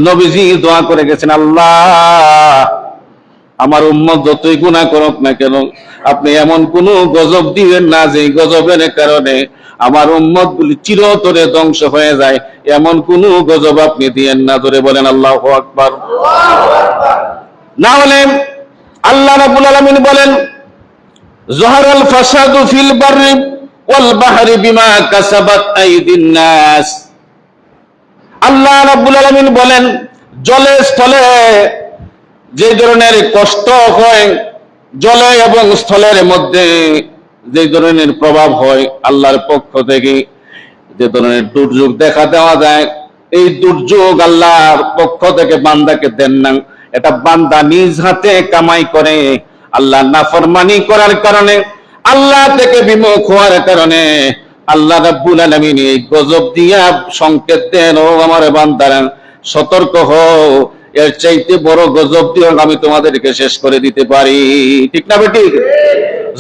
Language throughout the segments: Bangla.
নবীজি দোয়া করে গেছেন, আল্লাহ আমার উম্মত যতই গুনাহ করুক না কেন, আপনি এমন কোন গজব দিবেন না যে গজবের কারণে আমার উম্মত গুলি চিরতরে ধ্বংস হয়ে যায়, এমন কোন গজব আপনি দিয়েন না। ধরে বলেন আল্লাহু আকবার। না হলে আল্লাহ রাব্বুল আলামিন বলেন, যহারাল ফাসাদু ফিল বাররি ওয়াল বাহরি বিমা কাসাবাত আইদিন নাস। আল্লাহ রাব্বুল আলামিন বলেন, জলে স্থলে যে ধরনের কষ্ট হয়, জলে এবং স্থলের মধ্যে যে ধরনের প্রভাব হয় আল্লাহর পক্ষ থেকে, যে ধরনের দুর্যোগ দেখা দেওয়া যায়, এই দুর্যোগ আল্লাহর পক্ষ থেকে বান্দাকে দেন না। এটা বান্দা নিজ হাতে কামাই করে, আল্লাহ নাফরমানি করার কারণে, আল্লাহ থেকে বিমুখ হওয়ার কারণে আল্লাহ রাব্বুল আলামিন এই গজব দিয়া সংকেত দেন, ও আমার বান্দারা সতর্ক হও, এর চাইতে বড় গজব দিয়ে আমি তোমাদেরকে শেষ করে দিতে পারি। ঠিক না বেঠিক?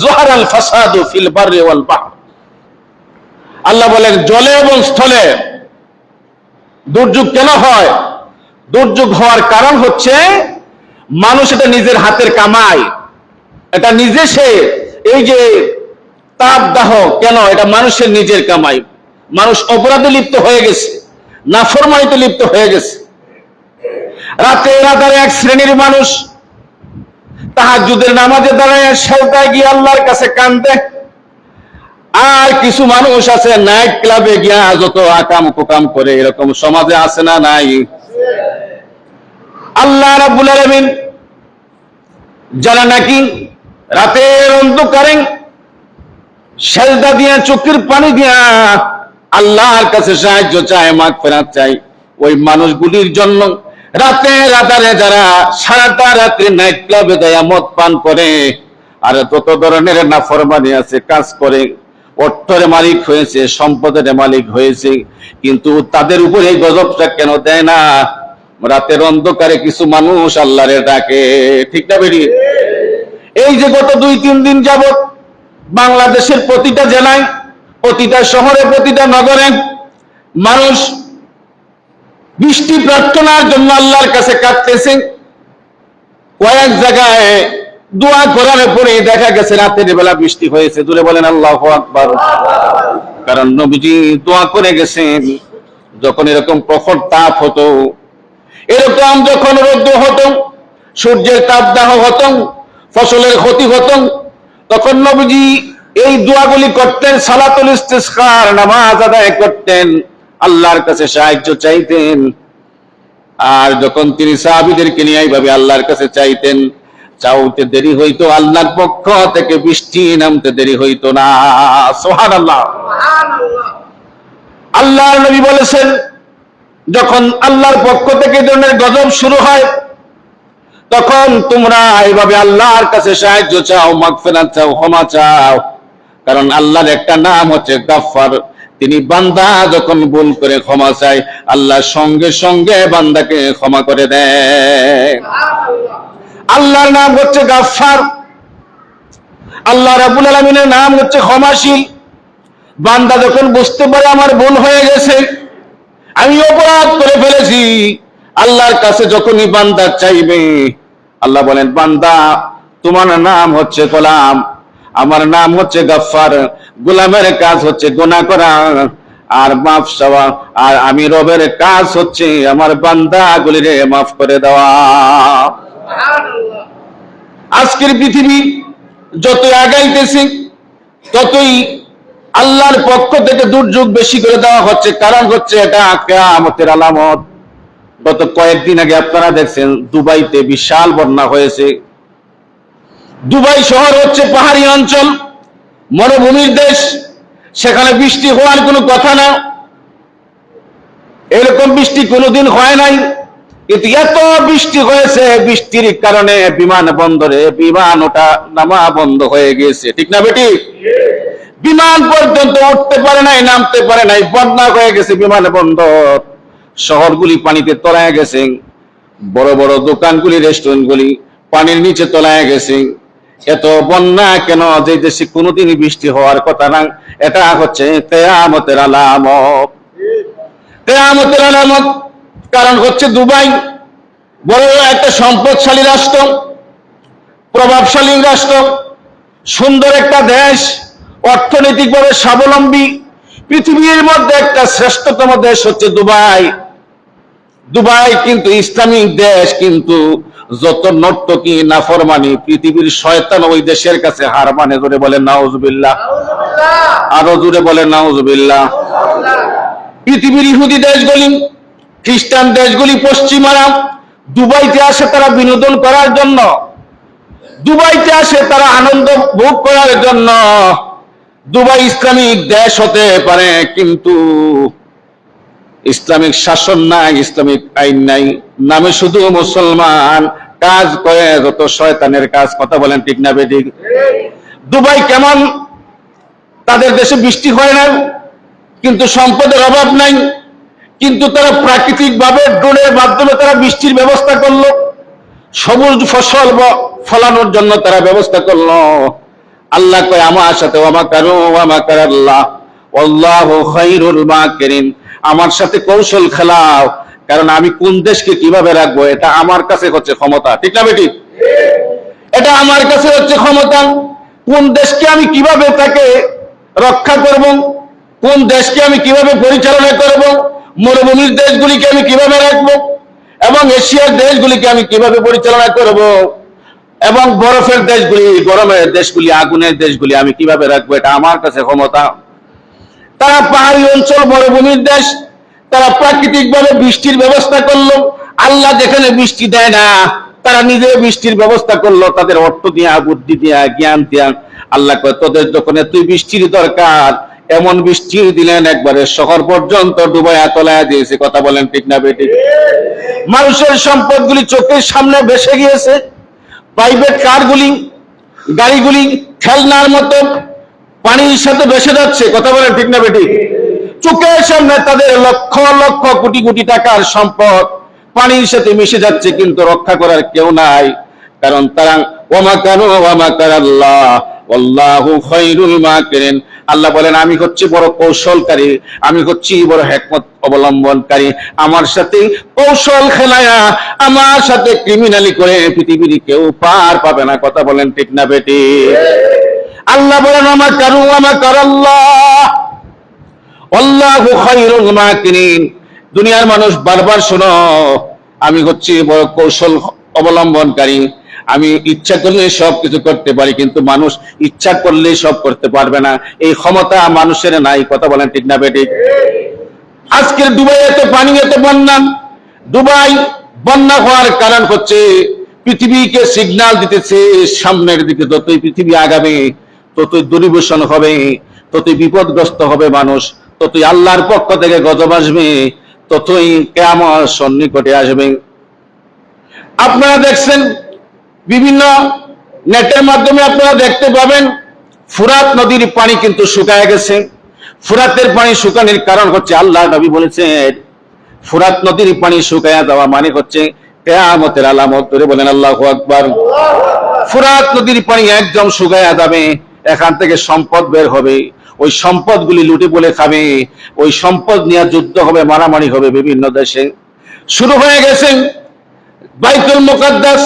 যহারাল ফাসাদু ফিল বাররি ওয়াল বাহর। আল্লাহ বলেন, জলে এবং স্থলে দুর্যোগ কেন হয়? দুর্যোগ হওয়ার কারণ হচ্ছে মানুষ এটা নিজের হাতের কামাই, এটা নিজে সে এই যে তাপদাহ, কেন এটা মানুষের নিজের কামাই। মানুষ অপরাধে লিপ্ত হয়ে গেছে, নাফরমানিতে লিপ্ত হয়ে গেছে। রাতে রাতারে এক শ্রেণীর মানুষ তাহাজ্জুদের নামাজে দাঁড়ায় সেজদায় গিয়ে আল্লাহর কাছে কান্দে, আর কিছু মানুষ আছে নাইট ক্লাবে গিয়া যত আকাম কুকাম করে। এরকম সমাজে আছে না নাই? আল্লাহ রাব্বুল আলামিন যারা নাকি রাতের অন্ধকারে সেজদা দিয়া চোখের পানি দিয়া আল্লাহর কাছে সাহায্য চায়, মাগফিরাত চায়, ওই মানুষগুলির জন্য রাতে রাতারে যারা সারাটা রাত্রি নাইট ক্লাবে দেয়া মদ পান করে আর তত ধরনের নাফরমানি আছে, কাজ করে, অর্থের মালিক হয়েছে, সম্পদের মালিক হয়েছে, কিন্তু তাদের উপরে এই গজবটা কেন দেয় না? রাতের অন্ধকারে কিছু মানুষ আল্লাহরে ডাকে। ঠিক না বেরি? এই যে গত 2-3 দিন যাবত বাংলাদেশের প্রতিটা জেলায়, প্রতিটা শহরে, প্রতিটা নগরে মানুষ বৃষ্টি প্রার্থনার জন্য আল্লাহর কাছে কাঁদতেছে। কয়েক জায়গায় দোয়া করার পরে দেখা গেছে রাতের বেলা বৃষ্টি হয়েছে। দূরে বলেন আল্লাহু আকবার। কারণ নবীজি দোয়া করে গেছেন, যখন এরকম প্রখর তাপ হতো, এরকম যখন রৌদ্র হতো, সূর্যের তাপদাহ হতো, ফসলের ক্ষতি হতো, তখন নবীজি এই দোয়াগুলি করতেন, সালাতুল ইস্তিসকার নামাজ আদায় করতেন, আল্লাহর কাছে সাহায্য চাইতেন। আর যখন তিনি সাহাবীদেরকে নিয়ে এইভাবে আল্লাহর কাছে চাইতেন, চাইতে দেরি হইতো, আল্লাহর পক্ষ থেকে বৃষ্টি নামতে দেরি হইতো না। সুবহানাল্লাহ। আল্লাহর নবী বলেছেন, যখন আল্লাহর পক্ষ থেকে এই ধরনের গজব শুরু হয়, তখন তোমরা এইভাবে আল্লাহর কাছে সাহায্য চাও, মাগফিরাত চাও, ক্ষমা চাও। কারণ আল্লাহর একটা নাম হচ্ছে গাফফার। তিনি বান্দা যখন ভুল করে ক্ষমা চায়, আল্লাহ সঙ্গে সঙ্গে বান্দাকে ক্ষমা করে দেয়। আল্লাহর নাম হচ্ছে গাফফার, আল্লাহ রাব্বুল আলামিনের নাম হচ্ছে ক্ষমাশীল। বান্দা যখন বুঝতে পারে আমার ভুল হয়ে গেছে, আমি অপরাধ করে ফেলেছি, আল্লাহর কাছে যখনই বান্দা চাইবে, আল্লাহ বলেন, বান্দা তোমার নাম হচ্ছে গোলাম, আমার নাম হচ্ছে গাফফার। গোলামের কাজ হচ্ছে গুনাহ করা আর মাফ চাওয়া, আর আমি রবের কাজ হচ্ছে আমার বান্দাগুলিরে মাফ করে দেওয়া। আজকের পৃথিবী যতই আগাইতেছে ততই আল্লাহর পক্ষ থেকে দুর্যোগ বেশি করে দেওয়া হচ্ছে। কারণ হচ্ছে এটা কিয়ামতের আলামত। গত কয়েকদিন আগে আপনারা দেখছেন দুবাইতে বিশাল বন্যা হয়েছে। দুবাই শহর হচ্ছে পাহাড়ি অঞ্চল, মরুভূমির দেশ, সেখানে বৃষ্টি হওয়ার কোনো কথা না। এরকম বৃষ্টি কোনোদিন হয় নাই, কিন্তু এত বৃষ্টি হয়েছে, বৃষ্টির কারণে বিমানবন্দরে বিমান ওঠা নামা বন্ধ হয়ে গিয়েছে। ঠিক না বেটি? বিমান পর্যন্ত উঠতে পারে নাই, নামতে পারে নাই, বন্যা হয়ে গেছে বিমানবন্দর। শহরগুলি পানিতে তলায় গেছে, বড় বড় দোকানগুলি, রেস্টুরেন্টগুলি পানির নিচে তলায় গেছে। এত বন্যা কেন? যে দেশে কোনোদিনই বৃষ্টি হওয়ার কথা না। এটা হচ্ছে কিয়ামতের আলামত। কিয়ামতের আলামত। কারণ হচ্ছে দুবাই বড় একটা সম্পদশালী রাষ্ট্র, প্রভাবশালী রাষ্ট্র, সুন্দর একটা দেশ, অর্থনৈতিকভাবে স্বাবলম্বী, পৃথিবীর মধ্যে একটা শ্রেষ্ঠতম দেশ হচ্ছে দুবাই। দুবাই কিন্তু ইসলামিক দেশ, কিন্তু যত নর্তকী নাফরমানি পৃথিবীর শয়তান ওই দেশের কাছে হার মানে। জোরে বলেন নাউজুবিল্লাহ, আরো জোরে বলেন নাউজুবিল্লাহ। পৃথিবীর ইহুদি দেশগুলি, খ্রিস্টান দেশগুলি, পশ্চিমারা দুবাইতে আসে তারা বিনোদন করার জন্য, দুবাইতে আসে তারা আনন্দ ভোগ করার জন্য। দুবাই ইসলামিক দেশ হতে পারে, কিন্তু ইসলামিক শাসন নাই, ইসলামিক আইন নাই, নামে শুধু মুসলমান, কাজ করে যত শয়তানের কাজ। কথা বলেন ঠিক না বেঠিক? দুবাই কেমন? তাদের দেশে বৃষ্টি হয় না, কিন্তু সম্পদের অভাব নাই, কিন্তু তারা প্রাকৃতিক ভাবে ড্রোনের মাধ্যমে তারা বৃষ্টির ব্যবস্থা করলো, সবুজ ফসল ফলানোর জন্য তারা ব্যবস্থা করলো। আল্লাহ কয় আমার সাথে ওয়ামাকারু ওয়ামাকারাল্লাহ আল্লাহু খায়রুল মাকিরিন, আমার সাথে কৌশল খেলাও, কারণ আমি কোন দেশকে কিভাবে রাখবো এটা আমার কাছে হচ্ছে ক্ষমতা। ঠিক না বেটি? এটা আমার কাছে হচ্ছে ক্ষমতা। কোন দেশকে আমি কিভাবে তাকে রক্ষা করব, কোন দেশকে আমি কিভাবে পরিচালনা করব, মরুভূমির দেশগুলিকে আমি কিভাবে রাখবো, এবং এশিয়ার দেশগুলিকে আমি কিভাবে পরিচালনা করব, এবং বরফের দেশগুলি, গরমের দেশগুলি, আগুনের দেশগুলি আমি কিভাবে রাখবো, এটা আমার কাছে ক্ষমতা। তারা পাহাড়ি অঞ্চল, মরুভূমির দেশ, তারা প্রাকৃতিক ভাবে বৃষ্টির ব্যবস্থা করলো। আল্লাহ যেখানে বৃষ্টি দেয় না, তারা নিজে বৃষ্টির ব্যবস্থা করলো, তাদের অর্থ দিয়া, বুদ্ধি দিয়া, জ্ঞান দিয়া। আল্লাহ কয় তোদের যখন তুই বৃষ্টির দরকার, এমন বৃষ্টি দিলেন একবারে শহর পর্যন্ত ডুবাইয়া তলায়া দিয়েছে। কথা বলেন ঠিক না বেটি? মানুষের সম্পদগুলি চোখের সামনে ভেসে গিয়েছে, প্রাইভেট কারগুলি, গাড়িগুলি খেলনার মতো পানির সাথে ভেসে যাচ্ছে। কথা বলেন ঠিক না বেটি? চোখের সামনে তাদের লক্ষ লক্ষ কোটি কোটি টাকার সম্পদ পানির সাথে মিশে যাচ্ছে, কিন্তু রক্ষা করার কেউ নাই। কারণ তারা ওয়ামাকারু ওয়ামাকারাল্লাহ আল্লাহু খায়রুল মাকিরিন। আল্লাহ বলেন আমি হচ্ছি বড় কৌশলকারী, আমি হচ্ছি বড় হিকমত অবলম্বনকারী। আমার সাথে কৌশল খেলায়া, আমার সাথে ক্রিমিনালি করে পৃথিবীর কেউ পার পাবে না। কথা বলেন ঠিক না বেটি? আল্লাহ বলেন ওয়ামাকারু ওয়ামাকারাল্লাহ আল্লাহু খায়রুল মাকিরিন। দুনিয়ার মানুষ বারবার শোনো, আমি হচ্ছি বড় কৌশল অবলম্বনকারী, আমি ইচ্ছা করলে সব কিছু করতে পারি, কিন্তু মানুষ ইচ্ছা করলে সব করতে পারবে না, এই ক্ষমতা মানুষের নাই। কথা বলেন ঠিক না বেঠিক? আজকের দুবাই এত পানি, এত বন্যা। দুবাই বন্যা হওয়ার কারণ হচ্ছে পৃথিবীকে সিগন্যাল দিতেছে সামনের দিকে যতই পৃথিবী আগাবে, ততই দুর্বিষণ হবে, ততই বিপদগ্রস্ত হবে মানুষ, ততই আল্লাহর পক্ষ থেকে গজব আসবে, ততই কিয়ামত সন্নিকটে আসবে। আপনারা দেখছেন বিভিন্ন নেটের মাধ্যমে, আপনারা দেখতে পাবেন ফুরাত নদীর পানি কিন্তু শুকায় গেছে। ফুরাতের পানি শুকানোর কারণ হচ্ছে, আল্লাহ নবী বলেছেন ফুরাত নদীর পানি শুকায়া যাওয়া মানে হচ্ছে কিয়ামতের আলামত। ধরে বলেন আল্লাহু আকবার। ফুরাত নদীর পানি একদম শুকায়া যাবে, এখান থেকে সম্পদ বের হবে, ওই সম্পদগুলি লুটে বলে খাবে, ওই সম্পদ নিয়ে যুদ্ধ হবে, মারামারি হবে বিভিন্ন দেশে। শুরু হয়ে গেছে বাইতুল মুকাদ্দাস,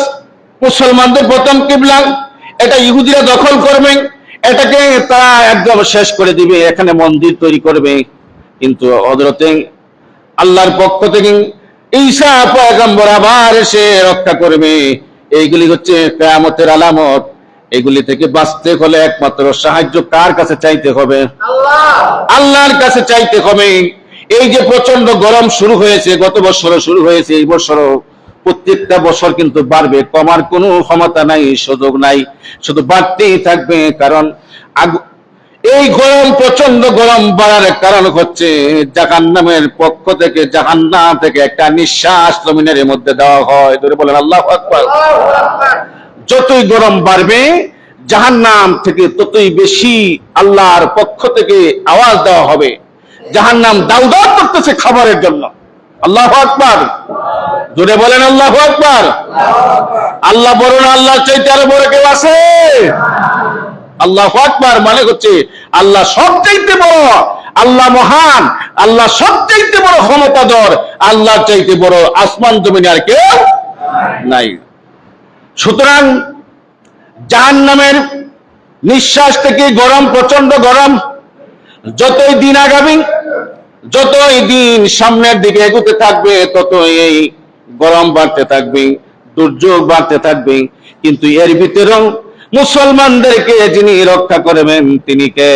মুসলমানদের প্রথম কিবলা, এটা ইহুদিরা দখল করবে, এটাকে তারা একদম শেষ করে দিবে, এখানে মন্দির তৈরি করবে। কিন্তু হযরতে আল্লাহর পক্ষ থেকে ঈসা পয়গম্বর আবার এসে রক্ষা করবে। এইগুলি হচ্ছে কিয়ামতের আলামত। এগুলি থেকে বাঁচতে হলে একমাত্র সাহায্য কার কাছে চাইতে হবে? আল্লাহর কাছে চাইতে হবে। এই যে প্রচন্ড গরম শুরু হয়েছে, গত বছরও শুরু হয়েছে, এই বছরও প্রত্যেকটা বছর কিন্তু বাড়বে, কমার কোনো ক্ষমতা নাই, সুযোগ নাই, শুধু বাড়তেই থাকবে। কারণ এই গরম, প্রচন্ড গরম বাড়ার কারণ হচ্ছে জাহান্নামের পক্ষ থেকে, জাহান্নাম থেকে একটা নিঃশ্বাস জমিনের মধ্যে দেওয়া হয়। ধরে বলেন আল্লাহু আকবার। যতই গরম বাড়বে জাহান্নাম থেকে, ততই বেশি আল্লাহর পক্ষ থেকে আওয়াজ দেওয়া হবে। জাহান্নাম দাউ দাউ করতেছে খাবারের জন্য। আল্লাহু আকবার। জোরে বলেন আল্লাহু আকবার। আল্লাহ বড় না আল্লাহর চাইতে আরো বড় কেউ আছে? আল্লাহু আকবার মানে হচ্ছে আল্লাহ সবচাইতে বড়, আল্লাহ মহান, আল্লাহ সবচাইতে বড় ক্ষমতাধর, আল্লাহর চাইতে বড় আসমান জমিনে আর কেউ নাই। সুতরাং জাহান্নামের নিঃশ্বাস থেকে গরম, প্রচন্ড গরম, যতই দিন আগামী, যতই দিন সামনের দিকে এগোতে থাকবে, ততই এই গরম বাড়তে থাকবে, দুর্যোগ বাড়তে থাকবে। কিন্তু এর ভিতরেও মুসলমানদেরকে যিনি রক্ষা করবেন তিনি কে?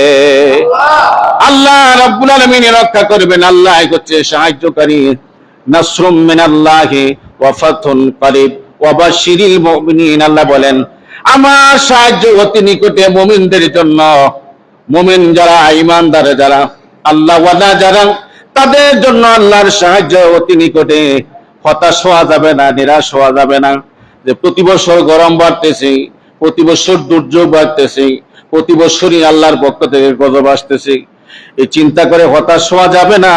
আল্লাহ রাব্বুল আলামিন রক্ষা করবেন। আল্লাহ হচ্ছে সাহায্যকারী। নাসরুম মিনাল্লাহি ওয়া ফাতহুন করিব ওয়া বাশশিরিল মুমিনিন। আল্লাহ বলেন আমার সাহায্য অতি নিকটে মুমিনদের জন্য। মুমিন যারা, ঈমানদার যারা, আল্লাহ ওয়ালা যারা, তাদের জন্য আল্লাহর সাহায্য অতি নিকটে। হতাশ হওয়া যাবে না, নিরাশ হওয়া যাবে না যে প্রতি বছর গরম বাড়তেছে, প্রতি বছর দুর্যোগ বাড়তেছে, প্রতি বছরই আল্লাহর পক্ষ থেকে গজব আসতেছে। এই চিন্তা করে হতাশ হওয়া যাবে না,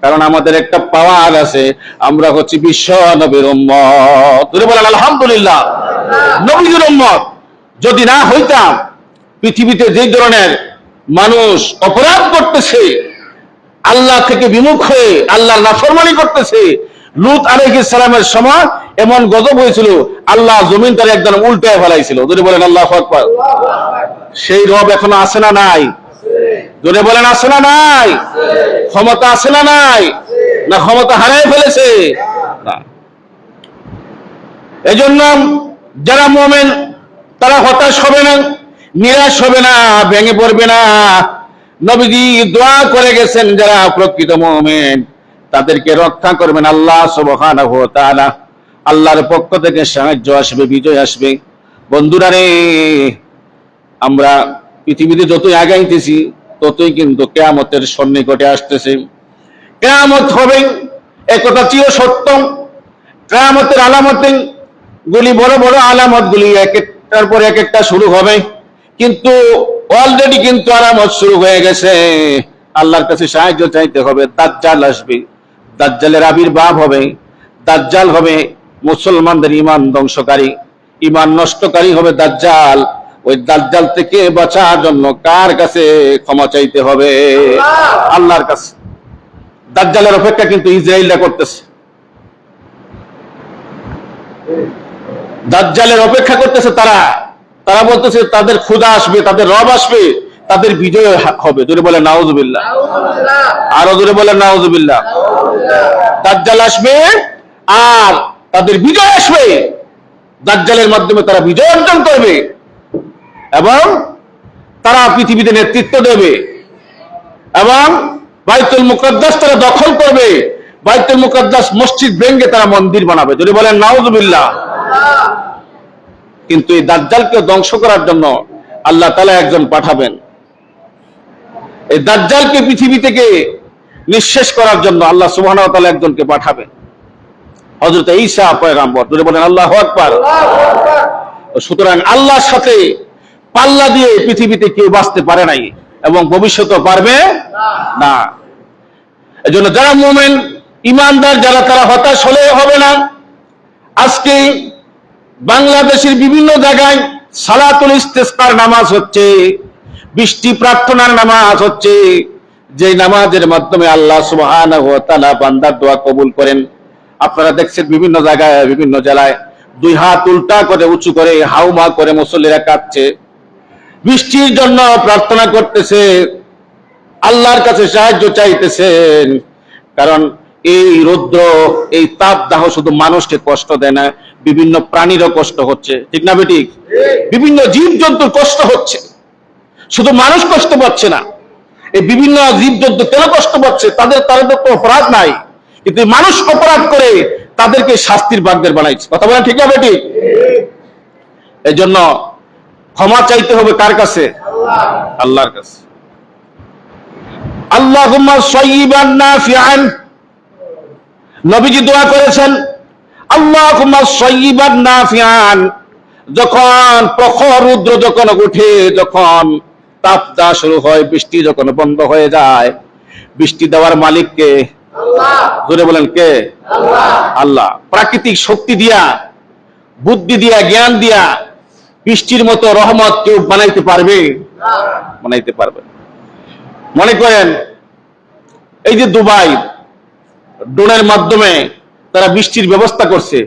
কারণ আমাদের একটা পাওয়ার আছে, আমরা হচ্ছে বিশ্ব নবীর উম্মত। বলেন আলহামদুলিল্লাহ, নবীর উম্মত। যদি না হইতাম, পৃথিবীতে যে ধরনের মানুষ অপরাধ করতেছে, আল্লাহ থেকে বিমুখ হয়ে আল্লাহর নাফরমানি করতেছে, লূত আলাইহিস সালামের সময় এমন গজব হয়েছিল, আল্লাহ জমিন তার একদম উল্টায় ফেলাইছিল। যদি বলেন আল্লাহু আকবার। সেই রব এখনো আছে না নাই? জোরে বলেন আছে না নাই? ক্ষমতা আছে না নাই? না ক্ষমতা হারিয়ে ফেলেছে? না। এজন্য যারা মুমিন তারা হতাশ হবে না, নিরাশ হবে না, ভেঙে পড়বে না। নবীজি দোয়া করে গেছেন যারা প্রকৃত মুমিন তাদেরকে রক্ষা করবেন আল্লাহ সুবহানাহু ওয়া তাআলা। আল্লাহর পক্ষ থেকে সাহায্য আসবে, বিজয় আসবে। বন্ধুরা রে, আমরা পৃথিবীতে যতই আগাইতেছি ততই কিন্তু কিয়ামতের সন্নিকটে আসতেছে। কিয়ামত হবে, একথা চির সত্য। কিয়ামতের আলামত গুলি, বড় বড় আলামত গুলি এক একটার পর এক একটা শুরু হবে, কিন্তু অলরেডি কিন্তু আলামত শুরু হয়ে গেছে। আল্লাহর কাছে সাহায্য চাইতে হবে। দাজ্জাল আসবে, দাজ্জালের আবির্ভাব হবে। দাজ্জাল হবে মুসলমানদের ঈমান ধ্বংসকারী, ঈমান নষ্টকারী হবে দাজ্জাল। ওই দাজ্জাল থেকে বাঁচার জন্য কার কাছে ক্ষমা চাইতে হবে? আল্লাহর কাছে। দাজ্জালের অপেক্ষা কিন্তু ইসরায়েলরা করতেছে। দাজ্জালের অপেক্ষা করতেছে তারা। তারা বলতেছে তাদের খোদা আসবে, তাদের রব আসবে, তাদের বিজয় হবে। জোরে বলে নাউজুবিল্লাহ। আরো জোরে বলে নাউজুবিল্লাহ। দাজ্জাল আসবে আর তাদের বিজয় আসবে। দাজ্জালের মাধ্যমে তারা বিজয় অর্জন করবে এবং তারা পৃথিবীতে নেতৃত্ব দেবে এবং বাইতুল মুকাদ্দাস তারা দখল করবে। বাইতুল মুকাদ্দাস মসজিদ ভেঙে তারা মন্দির বানাবে। যদি বলেন নাউজুবিল্লাহ। কিন্তু এই দাজ্জালকে ধ্বংস করার জন্য আল্লাহ তাআলা একজন পাঠাবেন। এই দাজ্জালকে পৃথিবী থেকে নিঃশেষ করার জন্য আল্লাহ সুবহানাহু ওয়া তাআলা একজনকে পাঠাবেন, হযরত ঈসা পয়গম্বর। যদি বলেন আল্লাহু আকবার। সুতরাং আল্লাহর সাথে পাল্লা দিয়ে পৃথিবীতে কেউ বাঁচতে পারে নাই এবং ভবিষ্যতেও পারবে না। এজন্য যারা মুমিন ঈমানদার যারা, তারা হতাশ হলে হবে না। আজকে বাংলাদেশের বিভিন্ন জায়গায় সালাতুল ইস্তিসকার নামাজ হচ্ছে, বৃষ্টি প্রার্থনার নামাজ হচ্ছে, যে নামাজের মাধ্যমে আল্লাহ সুবহানাহু ওয়া তাআলা বান্দার দোয়া কবুল করেন। আপনারা দেখছেন বিভিন্ন জায়গায়, বিভিন্ন জেলায় দুই হাত উল্টা করে উঁচু করে হাউমা করে মুসল্লিরা কাঁদছে, বৃষ্টির জন্য প্রার্থনা করতেছে, আল্লাহর কাছে সাহায্য চাইতেছেন। কারণ এই রৌদ্র, এই তাপদাহ শুধু মানুষকে কষ্ট দেয় না, বিভিন্ন প্রাণীরও কষ্ট হচ্ছে। ঠিক না বেঠিক? বিভিন্ন জীবজন্তুর কষ্ট হচ্ছে, শুধু মানুষ কষ্ট পাচ্ছে না। এই বিভিন্ন জীবজন্তু কেন কষ্ট পাচ্ছে? তাদের তো অপরাধ নাই, কিন্তু মানুষ অপরাধ করে তাদেরকে শাস্তির বাগদের বানাইছে। কথা বলেন ঠিক না বেঠিক? এই জন্য ক্ষমা চাইতে হবে কার কাছে? আল্লাহর কাছে। আল্লাহুম্মা সাইয়্যিবান নাফিআন। নবীজি দোয়া করেছেন আল্লাহুম্মা সাইয়্যিবান নাফিআন। যখন প্রখর রৌদ্র যখন উঠে, যখন তাপদাহ শুরু হয়, বৃষ্টি যখন বন্ধ হয়ে যায়, বৃষ্টি দেওয়ার মালিক কে? আল্লাহ। জোরে বলেন কে? আল্লাহ। আল্লাহ। প্রাকৃতিক শক্তি দিয়া, বুদ্ধি দিয়া, জ্ঞান দিয়া বৃষ্টির মতো রহমত কেউ বানাইতে পারবে? বানাইতে পারবে। মনে করেন এই যে দুবাই ড্রোনের মাধ্যমে তারা বৃষ্টির ব্যবস্থা করছে,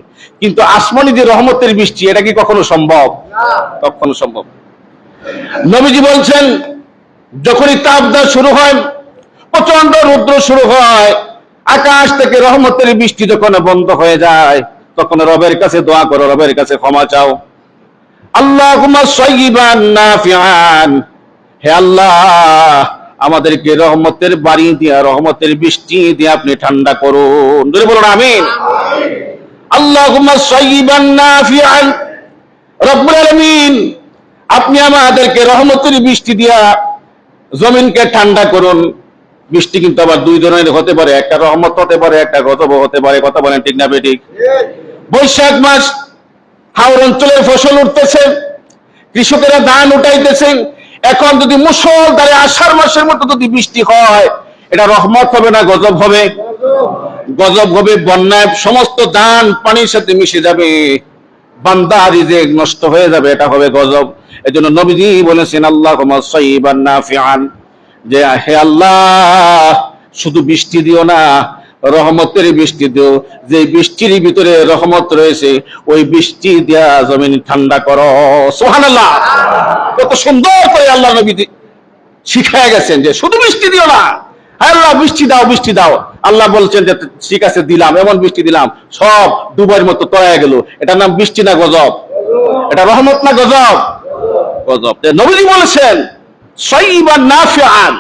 কিন্তু আসমানি যে রহমতের বৃষ্টি, এটা কি কখনো সম্ভব? কখনো সম্ভব। নবীজি বলছেন, যখনই তাপদাহ শুরু হয়, প্রচন্ড রৌদ্র শুরু হয়, আকাশ থেকে রহমতের বৃষ্টি যখন বন্ধ হয়ে যায়, তখন রবের কাছে দোয়া করো, রবের কাছে ক্ষমা চাও। আল্লাহুম্মা সাইয়্যিবান নাফিআন, হে আল্লাহ আমাদেরকে রহমতের বাড়ি দিয়া, রহমতের বৃষ্টি দিয়ে আপনি ঠান্ডা করুন। জোরে বলুন আমিন। আল্লাহুম্মা সাইয়্যিবান নাফিআন, রব্বুল আলামিন আপনি আমাদেরকে রহমতের বৃষ্টি দিয়া জমিনকে ঠান্ডা করুন। বৃষ্টি কিন্তু আবার দুই ধরনের হতে পারে, একটা রহমত হতে পারে, একটা গজব হতে পারে। কথা বলেন ঠিক না বেঠিক? বৈশাখ মাস হাওর অঞ্চলের ফসল উঠতেছে, কৃষকেরা ধান উঠাইতেছে। এখন যদি মুষলধারে আষাঢ় মাসের মতো যদি বৃষ্টি হয়, এটা রহমত হবে না গজব হবে? গজব হবে। বন্যায় সমস্ত ধান পানির সাথে মিশে যাবে, বান্দা রিজিক নষ্ট হয়ে যাবে, এটা হবে গজব। এজন্য নবীজি বলেছেন আল্লাহুম্মা সাইয়্যিবান নাফিআন, যে হে আল্লাহ শুধু বৃষ্টি দিও না, রহমতের বৃষ্টি দিও। যে বৃষ্টির ভিতরে রহমত রয়েছে, ওই বৃষ্টি দিয়া জমিন ঠান্ডা করো। সুবহানাল্লাহ। কত সুন্দর করে আল্লাহ নবী শিখায় গেছেন যে শুধু বৃষ্টি দিও না, আল্লাহ বৃষ্টি দাও, বৃষ্টি দাও। আল্লাহ বলছেন যে ঠিক আছে দিলাম, এমন বৃষ্টি দিলাম সব ডুবার মতো তলায় গেল। এটার নাম বৃষ্টি না গজব? এটা রহমত না গজব? গজব। নবীজি বলেছেন সাইয়্যিবান নাফিআন,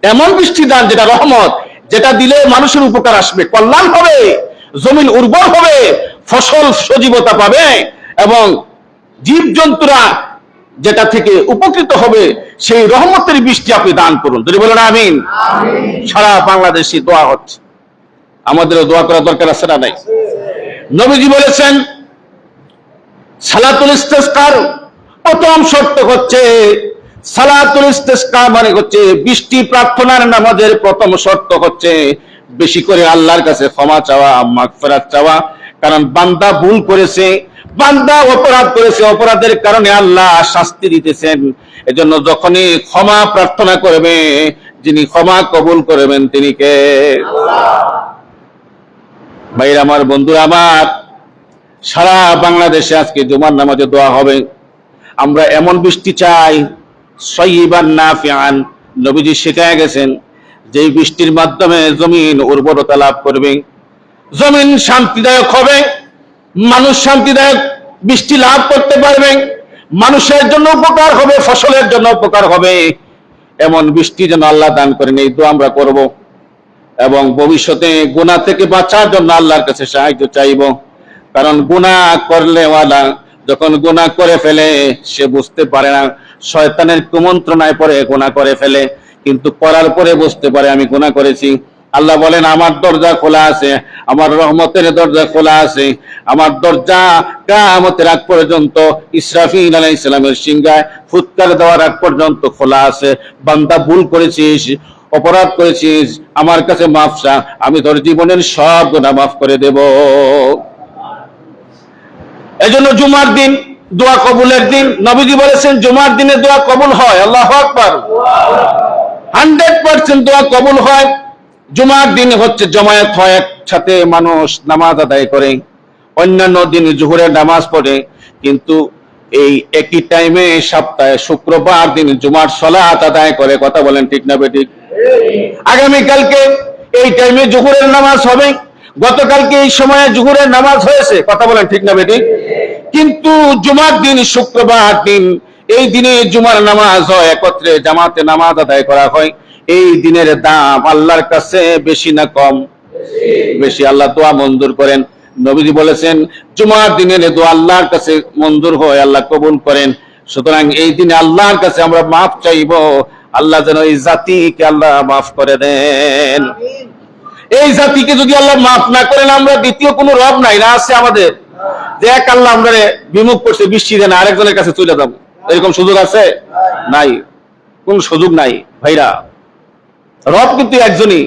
এমন বৃষ্টি দান যেটা রহমত, যেটা দিলে মানুষের উপকার আসবে, কল্যাণ হবে, জমিন উর্বর হবে, ফসল সজীবতা পাবে এবং জীবজন্তুরা যেটা থেকে উপকৃত হবে, সেই রহমতের বৃষ্টি আপনি দান করুন। যদি বলেন আমিন। সারা বাংলাদেশে দোয়া হচ্ছে, আমাদেরও দোয়া করা দরকার আছে না নাই? নবীজি বলেছেন সালাতুল ইস্তিসকার প্রথম শর্ত হচ্ছে, সালাতুল ইস্তিসকা মানে হচ্ছে বৃষ্টি প্রার্থনার নামাজের প্রথম শর্ত হচ্ছে বেশি করে আল্লাহর কাছে ক্ষমা চাওয়া, মাগফিরাত চাওয়া। কারণ বান্দা ভুল করেছে, বান্দা অপরাধ করেছে, অপরাধের কারণে আল্লাহ শাস্তি দিতেছেন। এজন্য যখনই ক্ষমা প্রার্থনা করবে, যিনি ক্ষমা কবুল করবেন তিনি কে? ভাইরা আমার, বন্ধুরা আমার, সারা বাংলাদেশে আজকে জুমার নামাজে দোয়া হবে। আমরা এমন বৃষ্টি চাই সাইয়্যিবান নাফিআন। নবীজি শিখায় গেছেন যে বৃষ্টির মাধ্যমে জমিন উর্বরতা লাভ করবে, জমিন শান্তিদায়ক হবে, মানুষ শান্তিদায়ক বৃষ্টি লাভ করতে পারবে, মানুষের জন্য উপকার হবে, ফসলের জন্য উপকার হবে। এমন বৃষ্টি যেন আল্লাহ দান করেন, এই দোয়া আমরা করব। এবং ভবিষ্যতে গুনাহ থেকে বাঁচার জন্য আল্লাহর কাছে সাহায্য চাইব। কারণ গুনাহ করলে ওয়ালা যখন গুনাহ করে ফেলে সে বুঝতে পারে না, শয়তানের কুমন্ত্রণায় পড়ে গুনাহ করে ফেলে, কিন্তু করার পরে বুঝতে পারে আমি গুনাহ করেছি। আল্লাহ বলেন আমার দরজা খোলা আছে, আমার রহমতের দরজা খোলা আছে, আমার দরজা কিয়ামতের আগ পর্যন্ত, ইসরাফিল আলাইহিস সালামের সিংহায় ফুৎকার দেওয়ার আগ পর্যন্ত খোলা আছে। বান্দা ভুল করেছিস, অপরাধ করেছিস, আমার কাছে মাফ চা, আমি তোর জীবনের সব গুনাহ মাফ করে দেব। এজন্য জুমার দিন দোয়া কবুলের দিন। নবীজি বলেছেন জুমার দিনে দোয়া কবুল হয়। আল্লাহু আকবার। 100% দোয়া কবুল হয়। জুমার দিন হচ্ছে জমায়েত হয়, একসাথে মানুষ নামাজ আদায় করে। অন্যান্য দিন জোহরের নামাজ পড়ে, কিন্তু এই একই টাইমে সপ্তাহে শুক্রবার দিন জুমার সালাত আদায় করে। কথা বলেন ঠিক না বেঠিক? আগামীকালকে এই টাইমে জোহরের নামাজ হবে, গতকালকে এই সময়ে জোহরের নামাজ হয়েছে। কথা বলেন ঠিক না বেঠিক? কিন্তু জুমার দিন, শুক্রবার দিন, এই দিনে জুমার নামাজ হয়, একত্রে জামাতে নামাজ আদায় করা হয়। এই দিনের দাম আল্লাহর কাছে বেশি না কম? বেশি। আল্লাহ দোয়া মঞ্জুর করেন। নবীজি বলেছেন জুমার দিনের দোয়া আল্লাহর কাছে মঞ্জুর হয়, আল্লাহ কবুল করেন। সুতরাং এই দিনে আল্লাহর কাছে আমরা মাফ চাইব, আল্লাহ যেন এই জাতিকে আল্লাহ মাফ করে দেন। এই জাতিকে যদি আল্লাহ মাফ না করেন, আমরা দ্বিতীয় কোনো রব নাই না আছে আমাদের, যে এক আল্লাহ আমরা বিমুখ করছে, বৃষ্টি দেন, আরেকজনের কাছে চলে যাবো, এরকম সুযোগ আছে? নাই, কোন সুযোগ নাই। ভাইরা, রব কিন্তু একজনই,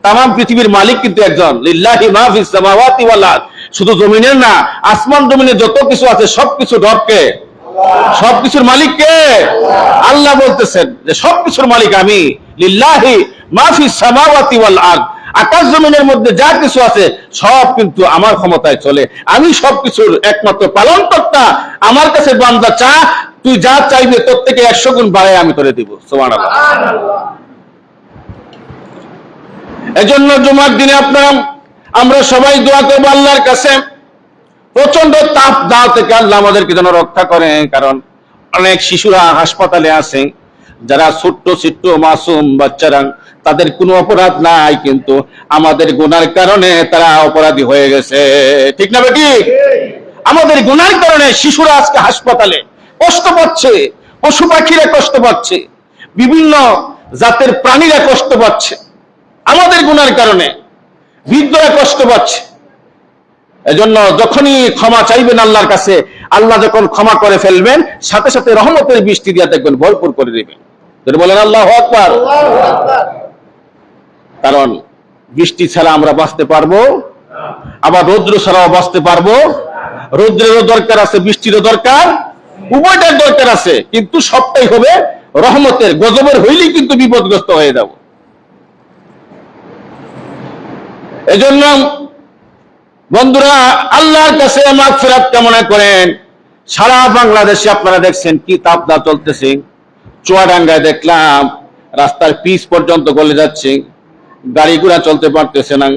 তামাম পৃথিবীর মালিক কিন্তু একজন। লিল্লাহি মা ফিস সামাওয়াতি ওয়াল আরদ। শুধু জমিনের না, আসমান জমিনে যত কিছু আছে সবকিছু রবকে, সবকিছুর মালিক কে? আল্লাহ বলতেছেন যে সবকিছুর মালিক আমি। লিল্লাহি মা ফিস সামাওয়াতি ওয়াল আরদ, আকাশ জমিনের মধ্যে যা কিছু আছে সব কিন্তু আমার ক্ষমতায় চলে, আমি সবকিছুর একমাত্র পালনকর্তা। আমার কাছে বান্দা চা, তুই যা চাইবে তোর থেকে 100 গুণ বাড়ায় আমি তোরে দিব। সুবহানাল্লাহ। এজন্য জুমার দিনে আমরা সবাই দোয়া করব আল্লাহর কাছে প্রচন্ড তাপ দাও থেকে আল্লাহ আমাদেরকে যেন রক্ষা করে। কারণ অনেক শিশুরা হাসপাতালে আছে, যারা ছোট্ট ছোট্ট মাসুম বাচ্চারা, তাদের কোনো অপরাধ নাই, কিন্তু আমাদের গুনার কারণে তারা অপরাধী হয়ে গেছে। ঠিক না বেটি? আমাদের গুনার কারণে শিশুরা আজকে হাসপাতালে কষ্ট পাচ্ছে, পশু পাখিরা কষ্ট পাচ্ছে, বিভিন্ন জাতের প্রাণীরা কষ্ট পাচ্ছে, আমাদের গুনার কারণে বৃদ্ধরা কষ্ট পাচ্ছে। এজন্য যখনই ক্ষমা চাইবেন আল্লাহর কাছে, আল্লাহ যখন ক্ষমা করে ফেলবেন, সাথে সাথে রহমতের বৃষ্টি দিয়ে দেখবেন ভরপুর করে দিবেন। বলেন আল্লাহু আকবার। কারণ বৃষ্টি ছাড়া আমরা বাঁচতে পারবো, আবার রৌদ্র ছাড়াও বাঁচতে পারবো। রৌদ্রেরও দরকার আছে, বৃষ্টিরও দরকার, উভয়টার দরকার আছে, কিন্তু সবটাই হবে রহমতের। গজবের হইলেই কিন্তু বিপদগ্রস্ত হয়ে যাব। এজন্য বন্ধুরা আল্লাহর কাছে মাগফিরাত কামনা করেন। সারা বাংলাদেশে আপনারা দেখছেন কি তাপদাহ চলতেছে। চুয়াডাঙ্গায় দেখলাম রাস্তার পিচ পর্যন্ত গলে যাচ্ছে, গাড়ি ঘোড়া চলতে পারতেছে না,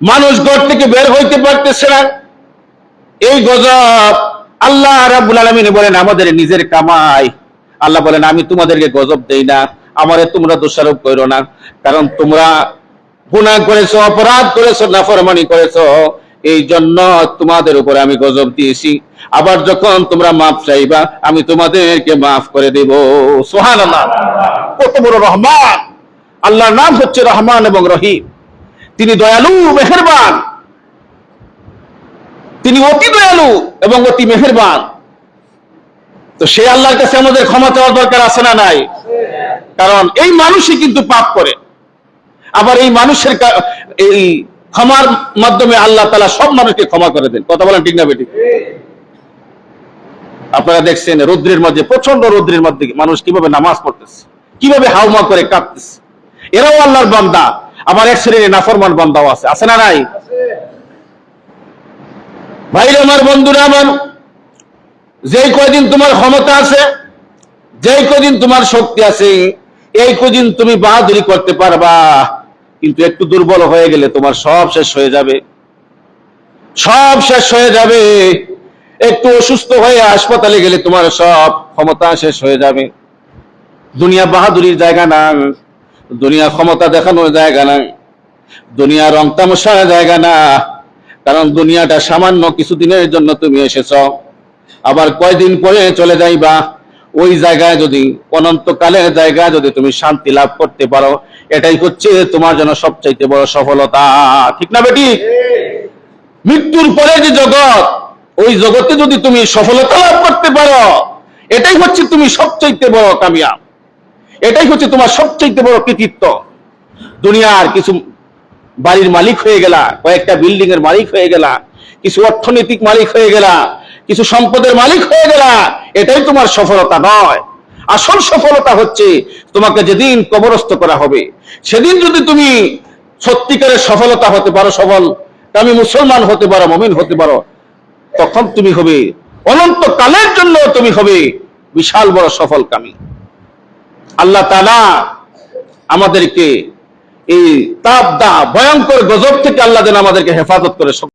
মানুষ ঘর থেকে বের হইতে পারতেছে না। এই গজব আল্লাহ রাব্বুল আলামিন বলেন আমাদের নিজের কামাই। আল্লাহ বলেন আমি তোমাদেরকে গজব দেই না, আমারে তোমরা দোষারোপ করো না, কারণ তোমরা গুনাহ করেছো, অপরাধ করেছো, নাফরমানি করেছো, এই জন্য তোমাদের উপরে আমি গজব দিয়েছি। আবার যখন তোমরা মাফ চাইবা আমি তোমাদেরকে মাফ করে দেব। সুবহানাল্লাহ। কত বড় রহমান! আল্লাহর নাম হচ্ছে রহমান এবং রহিম। তিনি দয়ালু, মেহেরবান, তিনি অতি দয়ালু এবং অতি মেহেরবান। তো সেই আল্লাহর কাছে আমাদের ক্ষমা চাওয়ার দরকার আছে না নাই? কারণ এই মানুষই কিন্তু পাপ করে, আবার এই মানুষের এই ক্ষমার মাধ্যমে আল্লাহ তাআলা সব মানুষকে ক্ষমা করে দেন। কথা বলেন ঠিক না বেঠিক? আপনারা দেখছেন রৌদ্রের মধ্যে, প্রচন্ড রৌদ্রের মধ্যে মানুষ কিভাবে নামাজ পড়তেছে, কিভাবে হাউমা করে কাঁদতেছে। এরাও আল্লাহর বান্দা, আবার এক শ্রেণীর নাফরমান বান্দাও আছে, আছে না নাই? ভাইরা আমার, বন্ধুরা আমার, যেই কয়দিন তোমার ক্ষমতা আছে, যেই কয়দিন তোমার শক্তি আছে, এই কয়দিন তুমি বাহাদুরি করতে পারবা। কিন্তু একটু দুর্বল হয়ে গেলে তোমার সব শেষ হয়ে যাবে, সব শেষ হয়ে যাবে। একটু অসুস্থ হয়ে হাসপাতালে গেলে তোমার সব ক্ষমতা শেষ হয়ে যাবে। দুনিয়া বাহাদুরির জায়গা না, দুনিয়া ক্ষমতা দেখানোর জায়গা না, দুনিয়া রং তামাশার জায়গা না। কারণ দুনিয়াটা সামান্য কিছুদিনের জন্য তুমি এসেছ, আবার কয়দিন পরে চলে যাইবা। ওই জায়গায় যদি, অনন্তকালের জায়গায় যদি তুমি শান্তি লাভ করতে পারো, এটাই হচ্ছে তোমার জন্য সবচাইতে বড় সফলতা। ঠিক না বেটি? মৃত্যুর পরে যে জগৎ, ওই জগতে যদি তুমি সফলতা লাভ করতে পারো, এটাই হচ্ছে তুমি সবচাইতে বড় কামিয়াব, এটাই হচ্ছে তোমার সবচাইতে বড় কৃতিত্ব। দুনিয়ার কিছু বাড়ির মালিক হয়ে গেলা, কয়েকটা বিল্ডিং এর মালিক হয়ে গেলা, কিছু অর্থনৈতিক মালিক হয়ে গেলা, কিছু সম্পদের মালিক হয়ে গেলা, এটাই তোমার সফলতা নয়। আসল সফলতা হচ্ছে তোমাকে যেদিন কবরস্থ করা হবে, সেদিন যদি তুমি সত্যিকারের সফলতা হতে পারো, সফল কামী মুসলমান হতে পারো, মুমিন হতে পারো, তখন তুমি হবে অনন্তকালের জন্য তুমি হবে বিশাল বড় সফল কামী। আল্লাহ তাআলা আমাদেরকে এই তাপদাহ ভয়ঙ্কর গজব থেকে আল্লাহ যেন আমাদেরকে হেফাজত করে।